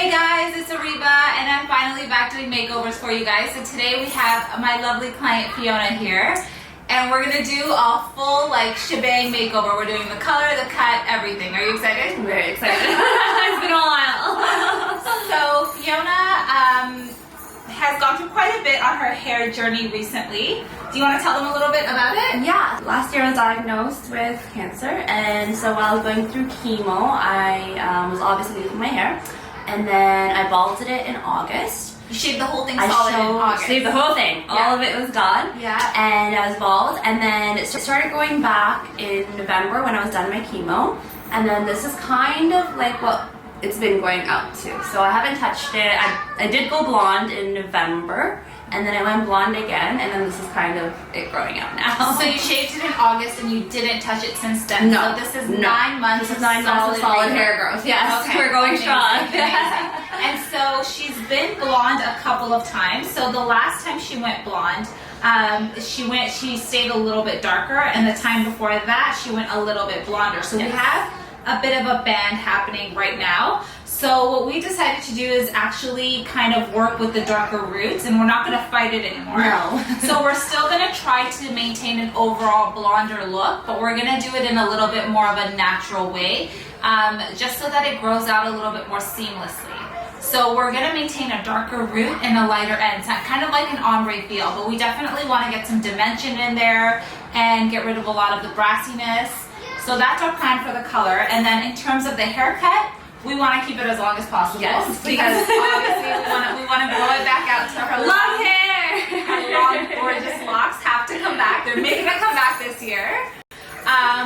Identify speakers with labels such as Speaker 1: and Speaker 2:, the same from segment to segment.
Speaker 1: Hey guys, it's Ariba and I'm finally back doing makeovers for you guys. So today we have my lovely client Fiona here and we're gonna do a full shebang makeover. We're doing the color, the cut, everything. Are you excited?
Speaker 2: I'm very excited. It's been a while.
Speaker 1: So Fiona has gone through quite a bit on her hair journey recently. Do you want to tell them a little bit about it?
Speaker 2: Yeah, last year I was diagnosed with cancer, and so while I was going through chemo, I was obviously losing my hair, and then I balded it in August.
Speaker 1: You shaved the whole thing solid in August.
Speaker 2: Shaved the whole thing.
Speaker 1: Yeah.
Speaker 2: All of it was gone.
Speaker 1: Yeah.
Speaker 2: And I was bald, and then it started going back in November when I was done my chemo, and then this is kind of like what it's been going out to. So I haven't touched it. I did go blonde in November, and then I went blonde again, and then this is kind of it growing out now.
Speaker 1: So you shaved it in August and you didn't touch it since then?
Speaker 2: No.
Speaker 1: So this is 9 months
Speaker 2: This is 9 months of solid hair growth. Yes,
Speaker 1: okay.
Speaker 2: We're going strong.
Speaker 1: Amazing. And so she's been blonde a couple of times. So the last time she went blonde, she stayed a little bit darker, and the time before that she went a little bit blonder. So we have a bit of a band happening right now. So what we decided to do is actually kind of work with the darker roots, and we're not going to fight it anymore.
Speaker 2: No.
Speaker 1: So we're still going to try to maintain an overall blonder look, but we're going to do it in a little bit more of a natural way, just so that it grows out a little bit more seamlessly. So we're going to maintain a darker root and a lighter end, kind of like an ombre feel, but we definitely want to get some dimension in there and get rid of a lot of the brassiness. So that's our plan for the color. And then in terms of the haircut, we want to keep it as long as possible.
Speaker 2: Yes,
Speaker 1: because obviously we want to grow it back out to her
Speaker 2: long hair.
Speaker 1: Her long, gorgeous locks have to come back. They're making it come back this year.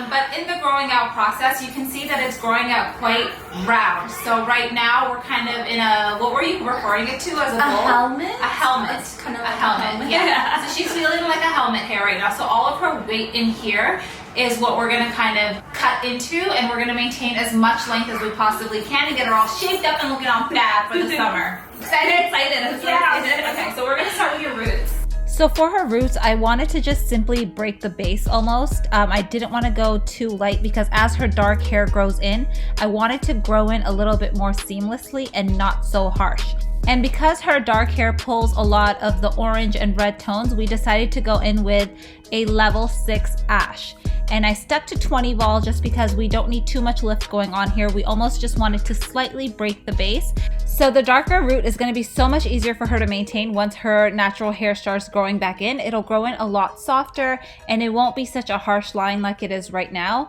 Speaker 1: But in the growing out process, you can see that it's growing out quite round. So right now we're kind of in a, what were you referring it to as a bowl?
Speaker 2: Helmet?
Speaker 1: A helmet.
Speaker 2: It's kind of
Speaker 1: a
Speaker 2: like
Speaker 1: helmet. Yeah. So she's feeling like a helmet hair right now. So all of her weight in here is what we're going to kind of cut into, and we're going to maintain as much length as we possibly can and get her all shaped up and looking all bad for the summer. Excited?
Speaker 2: Excited.
Speaker 1: Yeah. Okay, so we're going to start with your roots.
Speaker 3: So for her roots, I wanted to just simply break the base almost. I didn't want to go too light because as her dark hair grows in, I wanted to grow in a little bit more seamlessly and not so harsh. And because her dark hair pulls a lot of the orange and red tones, we decided to go in with a level 6 ash. And I stuck to 20 vol just because we don't need too much lift going on here. We almost just wanted to slightly break the base. So the darker root is going to be so much easier for her to maintain once her natural hair starts growing back in. It'll grow in a lot softer and it won't be such a harsh line like it is right now.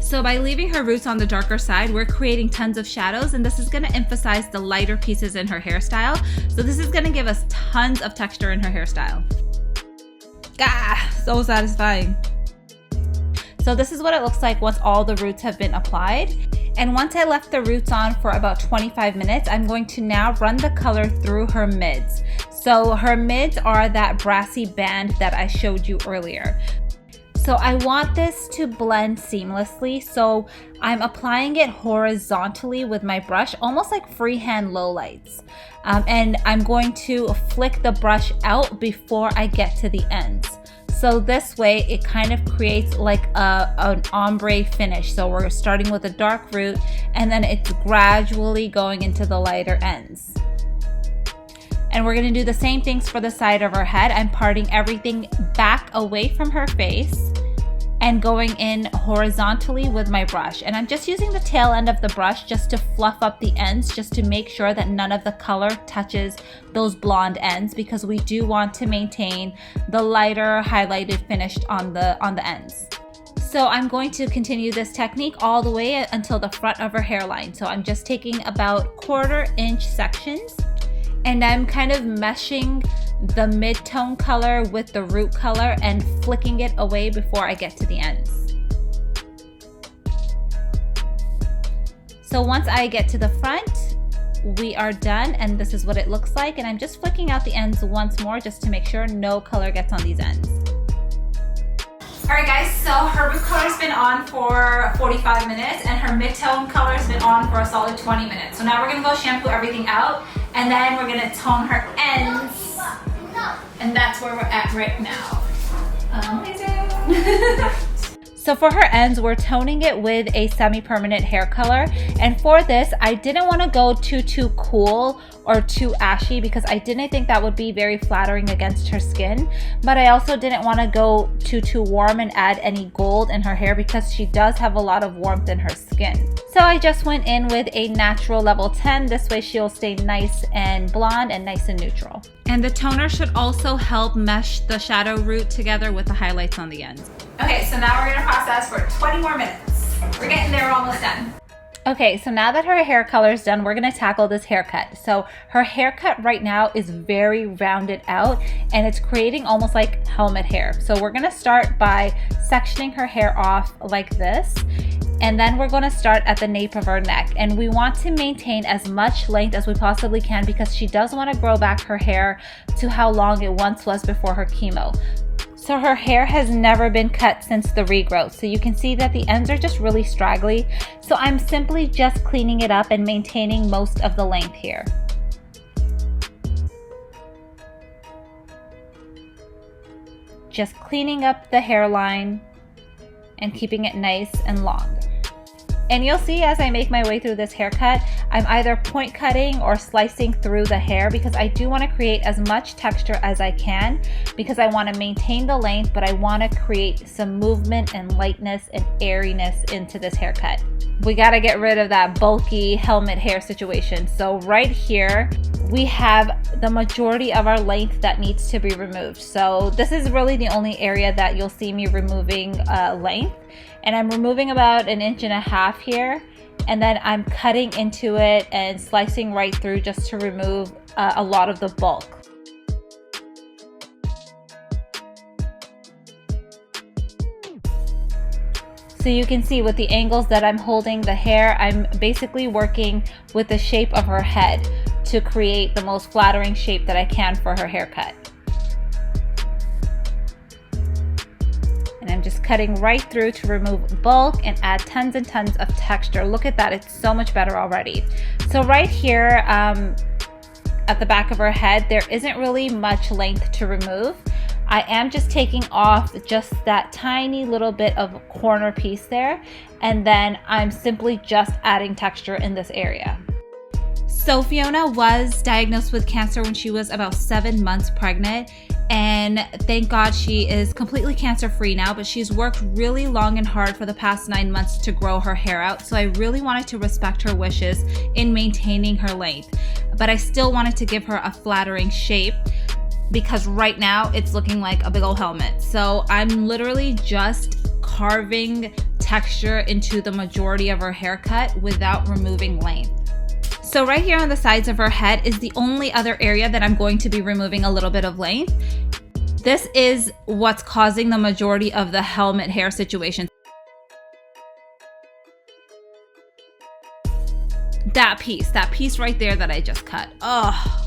Speaker 3: So by leaving her roots on the darker side, we're creating tons of shadows, and this is going to emphasize the lighter pieces in her hairstyle. So this is going to give us tons of texture in her hairstyle. So satisfying. So this is what it looks like once all the roots have been applied. And once I left the roots on for about 25 minutes, I'm going to now run the color through her mids. So her mids are that brassy band that I showed you earlier. So I want this to blend seamlessly, so I'm applying it horizontally with my brush, almost like freehand lowlights. And I'm going to flick the brush out before I get to the ends. So this way it kind of creates like an ombre finish. So we're starting with a dark root and then it's gradually going into the lighter ends. And we're going to do the same things for the side of her head. I'm parting everything back away from her face and going in horizontally with my brush. And I'm just using the tail end of the brush just to fluff up the ends, just to make sure that none of the color touches those blonde ends, because we do want to maintain the lighter highlighted finish on the ends. So I'm going to continue this technique all the way until the front of her hairline. So I'm just taking about 1/4 inch sections and I'm kind of meshing the mid-tone color with the root color and flicking it away before I get to the ends. So once I get to the front, we are done, and this is what it looks like. And I'm just flicking out the ends once more just to make sure no color gets on these ends.
Speaker 1: Alright guys, so her root color's been on for 45 minutes and her mid-tone color's been on for a solid 20 minutes. So now we're going to go shampoo everything out and then we're going to tone her ends. And that's where we're at right now. Amazing.
Speaker 3: So for her ends, we're toning it with a semi-permanent hair color. And for this, I didn't want to go too cool or too ashy because I didn't think that would be very flattering against her skin. But I also didn't want to go too warm and add any gold in her hair because she does have a lot of warmth in her skin. So I just went in with a natural level 10. This way she'll stay nice and blonde and nice and neutral. And the toner should also help mesh the shadow root together with the highlights on the ends.
Speaker 1: Okay, so now we're gonna process for 20 more minutes. We're getting there, we're almost done.
Speaker 3: Okay, so now that her hair color is done, we're gonna tackle this haircut. So her haircut right now is very rounded out and it's creating almost like helmet hair. So we're gonna start by sectioning her hair off like this. And then we're gonna start at the nape of her neck. And we want to maintain as much length as we possibly can because she does wanna grow back her hair to how long it once was before her chemo. So her hair has never been cut since the regrowth. So you can see that the ends are just really straggly. So I'm simply just cleaning it up and maintaining most of the length here. Just cleaning up the hairline and keeping it nice and long. And you'll see as I make my way through this haircut, I'm either point cutting or slicing through the hair because I do want to create as much texture as I can because I want to maintain the length, but I want to create some movement and lightness and airiness into this haircut. We got to get rid of that bulky helmet hair situation. So right here, we have the majority of our length that needs to be removed. So this is really the only area that you'll see me removing length. And I'm removing about 1.5 inches here. And then I'm cutting into it and slicing right through just to remove a lot of the bulk. So you can see with the angles that I'm holding the hair, I'm basically working with the shape of her head to create the most flattering shape that I can for her haircut. And I'm just cutting right through to remove bulk and add tons and tons of texture. Look at that, it's so much better already. So right here at the back of her head, there isn't really much length to remove. I am just taking off just that tiny little bit of corner piece there, and then I'm simply just adding texture in this area. So Fiona was diagnosed with cancer when she was about 7 months pregnant, and thank God she is completely cancer-free now, but she's worked really long and hard for the past 9 months to grow her hair out. So I really wanted to respect her wishes in maintaining her length, but I still wanted to give her a flattering shape because right now it's looking like a big old helmet. So I'm literally just carving texture into the majority of her haircut without removing length. So right here on the sides of her head is the only other area that I'm going to be removing a little bit of length. This is what's causing the majority of the helmet hair situation. That piece right there that I just cut. Oh,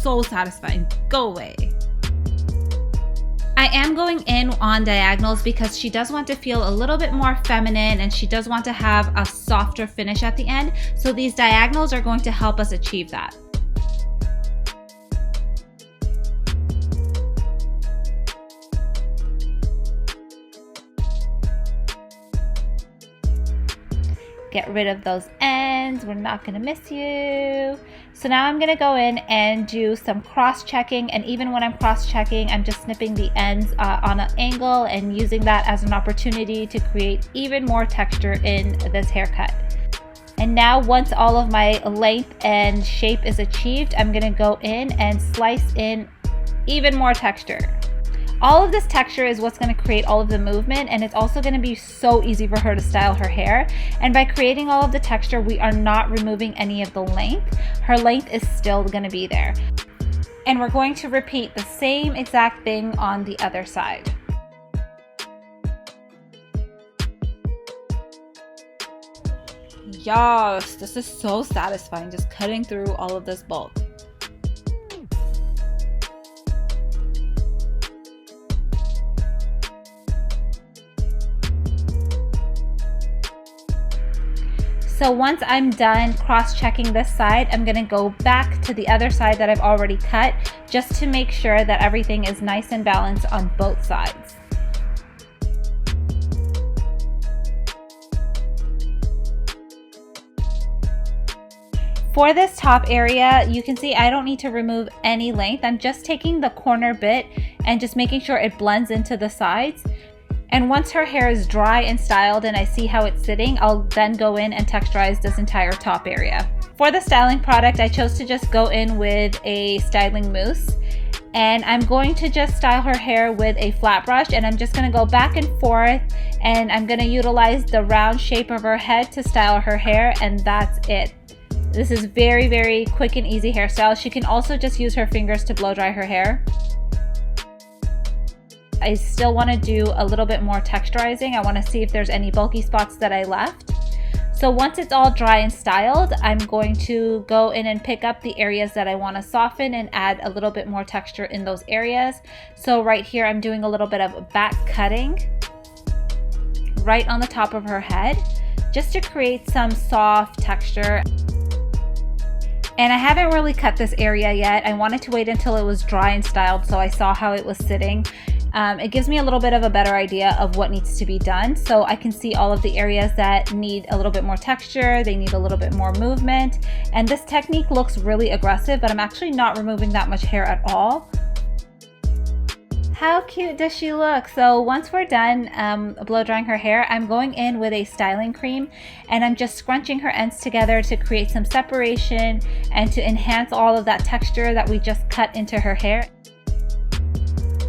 Speaker 3: so satisfying. Go away. I am going in on diagonals because she does want to feel a little bit more feminine and she does want to have a softer finish at the end. So these diagonals are going to help us achieve that. Get rid of those ends. We're not gonna miss you. So now I'm gonna go in and do some cross-checking, and even when I'm cross-checking, I'm just snipping the ends on an angle and using that as an opportunity to create even more texture in this haircut. And now once all of my length and shape is achieved, I'm gonna go in and slice in even more texture. All of this texture is what's going to create all of the movement, and it's also going to be so easy for her to style her hair. And by creating all of the texture, we are not removing any of the length. Her length is still going to be there. And we're going to repeat the same exact thing on the other side. Yes, this is so satisfying, just cutting through all of this bulk. So once I'm done cross-checking this side, I'm gonna go back to the other side that I've already cut just to make sure that everything is nice and balanced on both sides. For this top area, you can see I don't need to remove any length. I'm just taking the corner bit and just making sure it blends into the sides. And once her hair is dry and styled and I see how it's sitting, I'll then go in and texturize this entire top area. For the styling product, I chose to just go in with a styling mousse. And I'm going to just style her hair with a flat brush, and I'm just going to go back and forth, and I'm going to utilize the round shape of her head to style her hair, and that's it. This is very, very quick and easy hairstyle. She can also just use her fingers to blow dry her hair. I still want to do a little bit more texturizing. I want to see if there's any bulky spots that I left. So once it's all dry and styled, I'm going to go in and pick up the areas that I want to soften and add a little bit more texture in those areas. So right here, I'm doing a little bit of back cutting right on the top of her head, just to create some soft texture. And I haven't really cut this area yet. I wanted to wait until it was dry and styled so I saw how it was sitting. It gives me a little bit of a better idea of what needs to be done, so I can see all of the areas that need a little bit more texture, they need a little bit more movement. And this technique looks really aggressive, but I'm actually not removing that much hair at all. How cute does she look? So once we're done blow drying her hair, I'm going in with a styling cream and I'm just scrunching her ends together to create some separation and to enhance all of that texture that we just cut into her hair.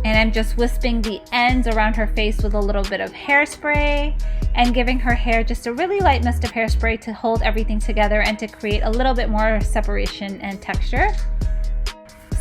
Speaker 3: And I'm just wisping the ends around her face with a little bit of hairspray and giving her hair just a really light mist of hairspray to hold everything together and to create a little bit more separation and texture.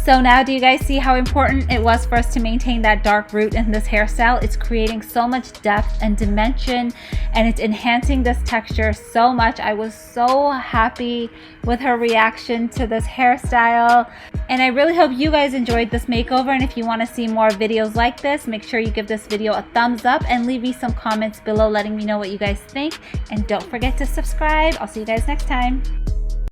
Speaker 3: So now do you guys see how important it was for us to maintain that dark root in this hairstyle? It's creating so much depth and dimension, and it's enhancing this texture so much. I was so happy with her reaction to this hairstyle, and I really hope you guys enjoyed this makeover. And if you want to see more videos like this, make sure you give this video a thumbs up and leave me some comments below letting me know what you guys think, and don't forget to subscribe. I'll see you guys next time.